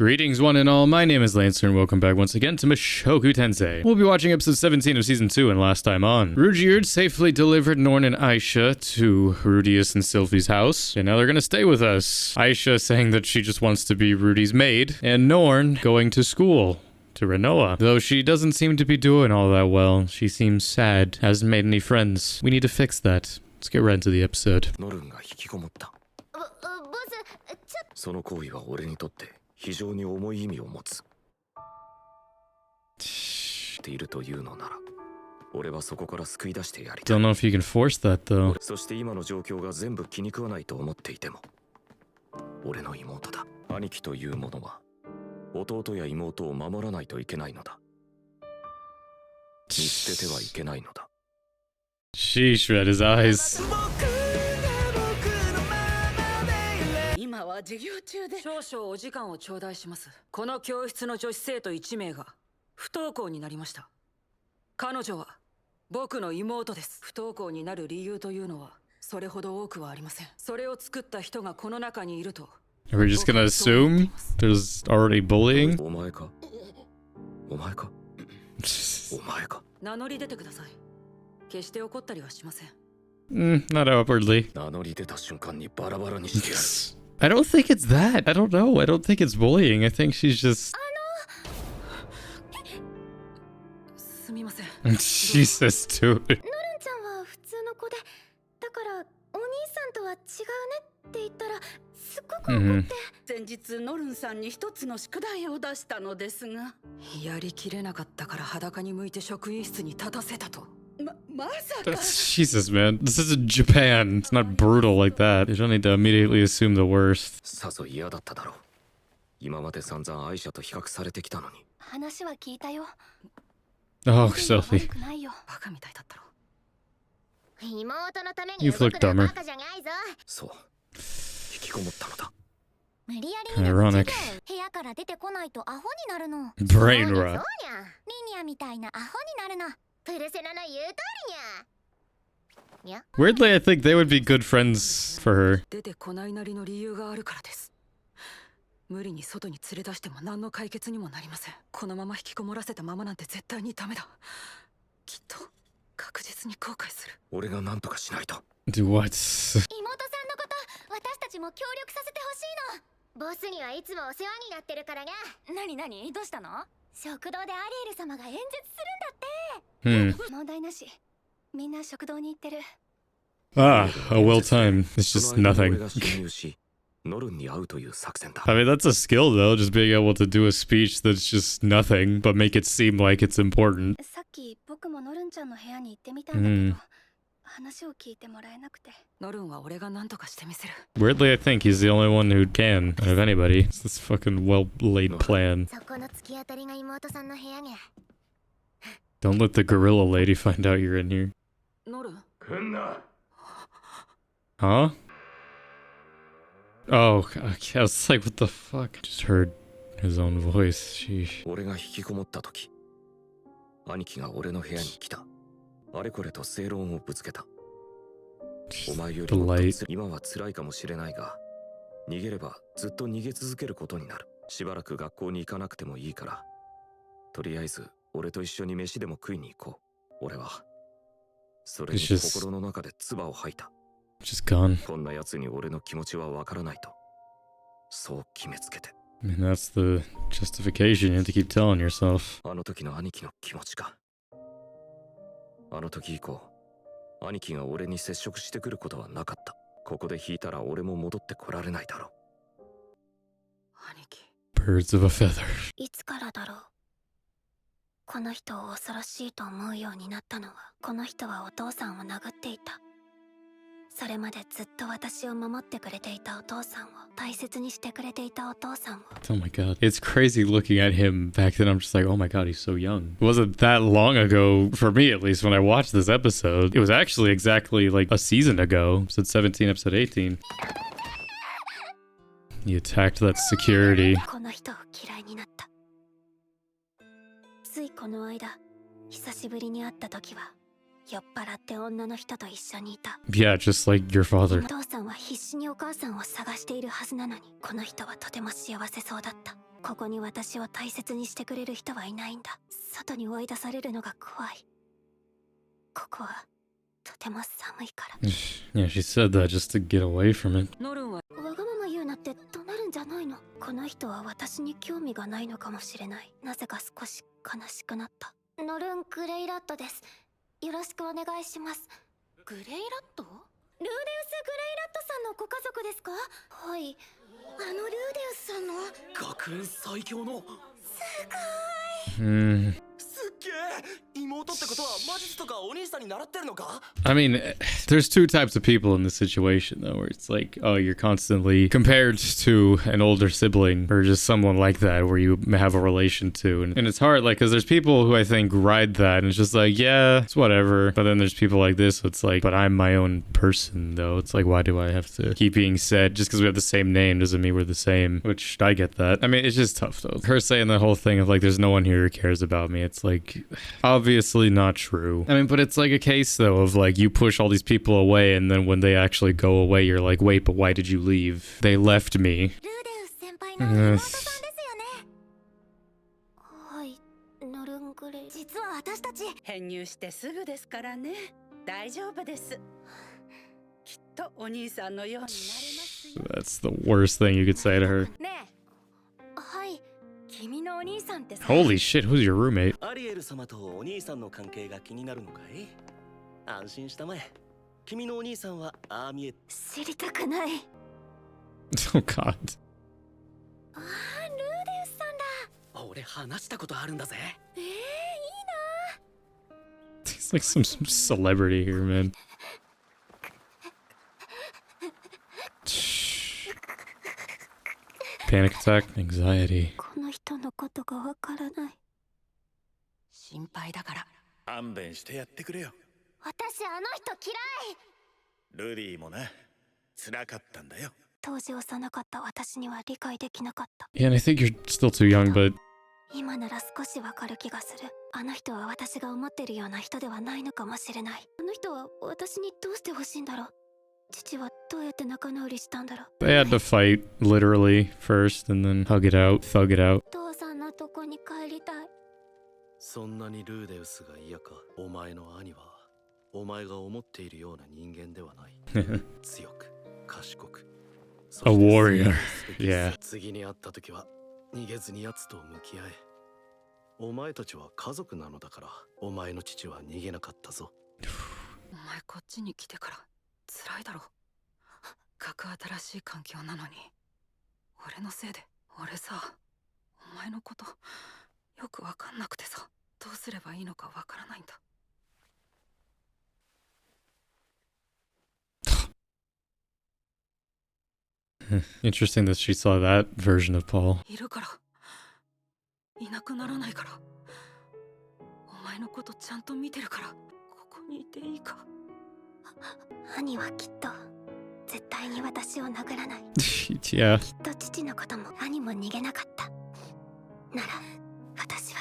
Greetings one and all, my name is Lancer and welcome back once again to Mushoku Tensei. We'll be watching episode 17 of season 2 and last time on. Rudy safely delivered Norn and Aisha to Rudius and Sylvie's house, and now they're gonna stay with us. Aisha saying that she just wants to be Rudy's maid, and Norn going to school. To Renoa. Though she doesn't seem to be doing all that well. She seems sad, hasn't made any friends. We need to fix that. Let's get right into the episode. その行為は俺にとって非常に重い意味を持つ。っているというのなら、俺はそこから救い出してやりたい。 Don't know if you can force that though. そして今の状況が全部気に食わないと思っていても、俺の妹だ。兄貴というものは弟や妹を守らないといけないのだ。見捨ててはいけないのだ。 Sheesh, read his eyes. 今は授業中で少々お時間を頂戴します。この教室の女子生徒1名が不登校になりました。彼女は僕の妹です。不登校になる理由というのはそれほど多くはありません。それを作った人がこの中にいると。 Are we just gonna assume there's already bullying? お前か？お前か？お前か？名乗り出てください。決して怒ったりはしません。Not outwardly. 名乗り出た瞬間にバラバラにしてやる。 I don't think it's that. I don't know. I don't think it's bullying. I think she's just... すみません。 Jesus, dude. ノルンちゃんは普通の子で、だからお兄さんとは違うねって言ったらすっごく怒って。先日ノルンさんに一つの宿題を出したのですが、やりきれなかったから裸に向いて職員室に立たせたと。まさか。 Jesus, man. This isn't Japan. It's not brutal like that. You don't need to immediately assume the worst. さぞ嫌だっただろう。今まで散々アイシャと比較されてきたのに。話は聞いたよ。 Oh, Sophie. 悪くないよ。バカみたいだったろ。妹のために You've 動 looked くのは dumber. バカじゃないぞ。そう。引きこもったのだ。無理やりにでも Ironic. 部屋から出てこないとアホになるの。 Brain そう rot. にゃ。リニアみたいなアホになるの。プルセナの言う通りにゃ。 Weirdly, I think they would be good friends for her. 出てこないなりの理由があるからです。無理に外に連れ出しても何の解決にもなりません。このまま引きこもらせたままなんて絶対にダメだ。きっと確実に後悔する。俺が何とかしないと。 Do what? 妹さんのこと私たちも協力させてほしいの。ボスにはいつもお世話になってるからが。なにどうしたの？食堂でアリエル様が演説するんだって。問題なし。みんな食堂に行ってる。 Ah, a well timed. It's just nothing. 俺が侵入し、ノルンに会うという作戦だ。 I mean, that's a skill though, just being able to do a speech that's just nothing, but make it seem like it's important. さっき僕もノルンちゃんの部屋に行ってみたんだけど、話を聞いてもらえなくて。ノルンは俺が何とかしてみせる。 Weirdly, I think he's the only one who can, out of anybody. It's this fucking well-laid plan. そこの突き当たりが妹さんの部屋に。 Don't let the gorilla lady find out you're in here. ノルン？ Huh? Oh, okay. I was like, what the fuck? Just heard his own voice. Sheesh. 俺が引きこもった時、兄貴が俺の部屋に来た。あれこれと正論をぶつけた。お前よりもっと今は辛いかもしれないが、逃げればずっと逃げ続けることになる。しばらく学校に行かなくてもいいから、とりあえず俺と一緒に飯でも食いに行こう。俺はそれに心の中で唾を吐いた。 Just gone. こんな奴に俺の気持ちはわからないと、そう決めつけて。 I mean, that's the justification you have to keep telling yourself. あの時の兄貴の気持ちか。あの時以降、兄貴が俺に接触してくることはなかった。ここで引いたら俺も戻ってこられないだろう。兄貴。 Birds of a feather. いつからだろう。この人を恐ろしいと思うようになったのは、この人はお父さんを殴っていた。それまでずっと私を守ってくれていたお父さんを、大切にしてくれていたお父さんを。 Oh my god. It's crazy looking at him back then. I'm just like, oh my god, he's so young. It wasn't that long ago, for me at least, when I watched this episode. It was actually exactly like a season ago. Episode 17, episode 18. He attacked that security. この人を嫌いになった。ついこの間、久しぶりに会った時は、酔っ払って女の人と一緒にいた。 Yeah, just like your father. お父さんは必死にお母さんを探しているはずなのに、この人はとても幸せそうだった。ここに私を大切にしてくれる人はいないんだ。外に追い出されるのが怖い。ここはとても寒いから。Yeah, she said that just to get away from it. ノルンはわがまま言うなって怒鳴るんじゃないの。この人は私に興味がないのかもしれない。なぜか少し悲しくなった。ノルン・グレイラットです。よろしくお願いします。グレイラット？ルーデウス・グレイラットさんのご家族ですか？はい。ルーデウスさんの学園最強のすごい。すっげえ妹ってことは魔術とかお兄さんに習ってるのか？ I mean, there's two types of people in this situation, though, where it's like, oh, you're constantly compared to an older sibling or just someone like that where you have a relation to. And it's hard, like, because there's people who I think ride that and it's just like, yeah, it's whatever. But then there's people like this, so it's like, but I'm my own person, though. It's like, why do I have to keep being said? Just because we have the same name doesn't mean we're the same, which I get that. I mean, it's just tough, though. Her saying the whole thing of, like, there's no one here who cares about me. It's like, obviously not true. I mean, but it's like a case, though, of like, you push all these people away and then when they actually go away, you're like, wait, but why did you leave? They left me. ルーデウス先輩の妹さんですよね。はい、ノルン・グレイ。実は私たち編入してすぐですからね。大丈夫です。きっとお兄さんのようになれますよ。 That's the worst thing you could say to her. ねえ。はい。君のお兄さんってさ。 Holy shit, who's your roommate? アリエル様とお兄さんの関係が気になるのかい？安心したまえ。君のお兄さんはああ見え。知りたくない。Oh god. ああ、ルーデウスさんだ。俺話したことあるんだぜ。いいな。 He's like some celebrity here, man. Panic attack, anxiety. この人のことがわからない。心配だから。勘弁してやってくれよ。私あの人嫌い。ルディもな、辛かったんだよ。当時幼かった私には理解できなかった。 Yeah, and I think you're still too young, but 今なら少しわかる気がする。あの人は私が思ってるような人ではないのかもしれない。あの人は私にどうしてほしいんだろう。父はどうやって仲直りしたんだろう。 they had to fight literally first and then hug it out, thug it out. 父さんのとこに帰りたい。そんなにルーデウスが嫌か。お前の兄はお前が思っているような人間ではない。強く、賢く。A warrior. Yeah. 次に会った時は逃げずに奴と向き合え。お前たちは家族なのだから、お前の父は逃げなかったぞ。お前こっちに来てから辛いだろ。格新しい環境なのに俺のせいで。俺さ、お前のことよくわかんなくてさ、どうすればいいのかわからないんだ。Interesting that she saw that version of Paul. いるから、いなくならないから。お前のことちゃんと見てるから、ここにいていいか。兄はきっと絶対に私を殴らない。 Yeah. きっと父のことも兄も逃げなかった。なら私は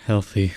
Healthy.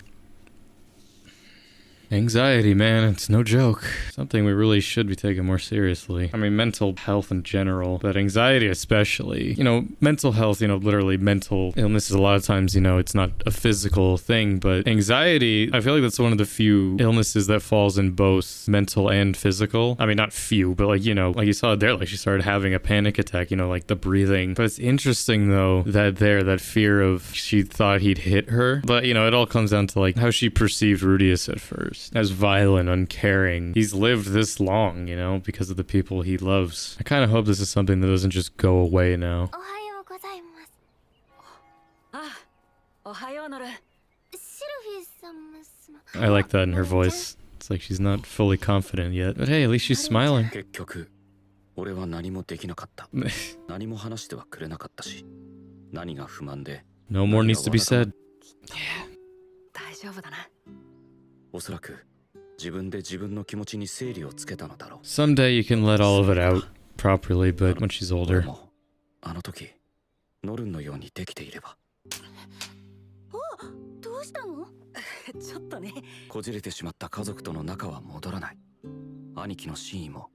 Anxiety, man, it's no joke. Something we really should be taking more seriously. I mean, mental health in general, but anxiety especially. You know, mental health, you know, literally mental illnesses, a lot of times, you know, it's not a physical thing, but anxiety, I feel like that's one of the few illnesses that falls in both mental and physical. I mean, not few, but like, you know, like you saw it there, like she started having a panic attack, you know, like the breathing. But it's interesting though, that fear of she thought he'd hit her. But, you know, it all comes down to like how she perceived Rudius at first. As violent, uncaring. He's lived this long, you know, because of the people he loves. I kind of hope this is something that doesn't just go away now. おはようございます。ああ、おはようノル。シルフィー様。 I like that in her voice. It's like she's not fully confident yet. But hey, at least she's smiling. 結局俺は何もできなかった。何も話してはくれなかったし、何が不満で。 No more needs to be said. 大丈夫だな。おそらく自分で自分の気持ちに整理をつけたのだろう。 Someday you can let all of it out properly, but when she's 俺 older. もあの時ノルンのようにできていれば。どううしたの？ちょっとね。こじれてしまった家族との仲は戻らない。兄貴の真意も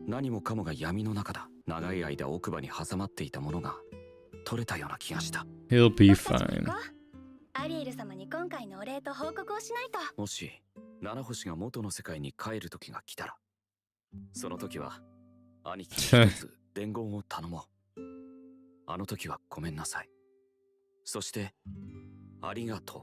何もかもが闇の中だ。長い間奥歯に挟まっていたものが取れたような気がした。 He'll be fine. アリエル様に今回のお礼と報告をしないと。もし七星が元の世界に帰る時が来たら、その時は兄貴に一つ伝言を頼もう。あの時はごめんなさい。そしてありがとう。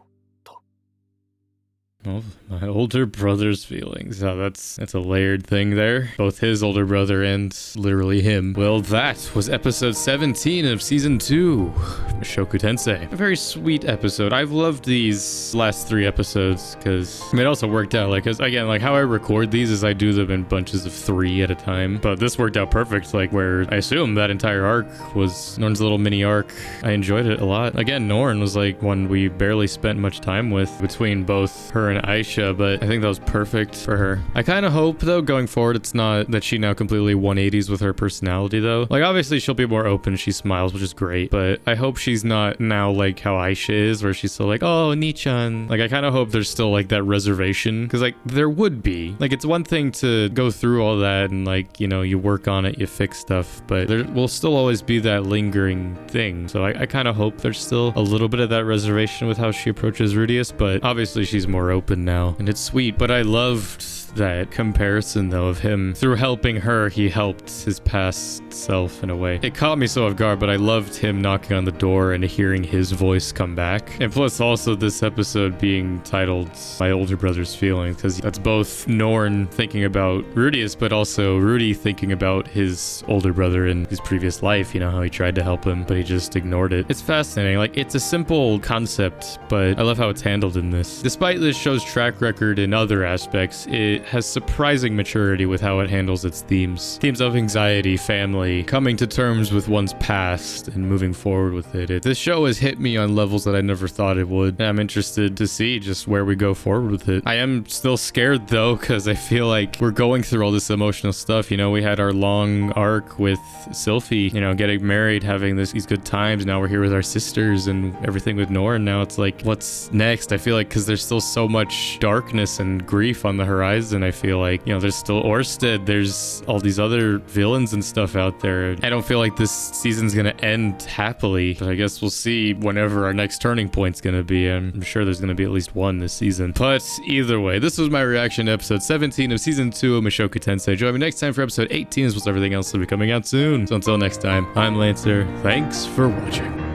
Oh, my older brother's feelings. Oh, that's a layered thing there. Both his older brother and literally him. Well, that was episode 17 of season 2, Mushoku Tensei. A very sweet episode. I've loved these last 3 episodes because it also worked out. Like, 'cause again, like how I record these is I do them in bunches of 3 at a time. But this worked out perfect. Like where I assume that entire arc was Norn's little mini arc. I enjoyed it a lot. Again, Norn was like one we barely spent much time with between both her and Aisha, but I think that was perfect for her. I kind of hope though going forward it's not that she now completely 180s with her personality though. Like obviously she'll be more open, she smiles, which is great, but I hope she's not now like how Aisha is where she's still like, oh, Nichan. Like I kind of hope there's still like that reservation, because like there would be. Like it's one thing to go through all that and like, you know, you work on it, you fix stuff, but there will still always be that lingering thing. So I kind of hope there's still a little bit of that reservation with how she approaches Rudius, but obviously she's more open now and it's sweet. But I loved that comparison though of him through helping her, he helped his past self in a way. It caught me so off guard, but I loved him knocking on the door and hearing his voice come back. And plus also this episode being titled My Older Brother's Feelings, because that's both Norn thinking about Rudius but also Rudy thinking about his older brother in his previous life, you know, how he tried to help him but he just ignored it. It's fascinating. Like it's a simple concept, but I love how it's handled in this. Despite this show's track record in other aspects, it has surprising maturity with how it handles its themes. Themes of anxiety, family, coming to terms with one's past, and moving forward with it. This show has hit me on levels that I never thought it would. And I'm interested to see just where we go forward with it. I am still scared though, because I feel like we're going through all this emotional stuff. You know, we had our long arc with Sylphie, you know, getting married, having these good times. Now we're here with our sisters and everything with Norn. Now it's like, what's next? I feel like because there's still so much darkness and grief on the horizon. I feel like, you know, there's still Orsted, there's all these other villains and stuff out there. I don't feel like this season's gonna end happily, but I guess we'll see whenever our next turning point's gonna be. I'm sure there's gonna be at least one this season. But either way, this was my reaction to episode 17 of season 2 of Mushoku Tensei. Join me next time for episode 18, as well as everything else will be coming out soon. So until next time, I'm Lancer. Thanks for watching.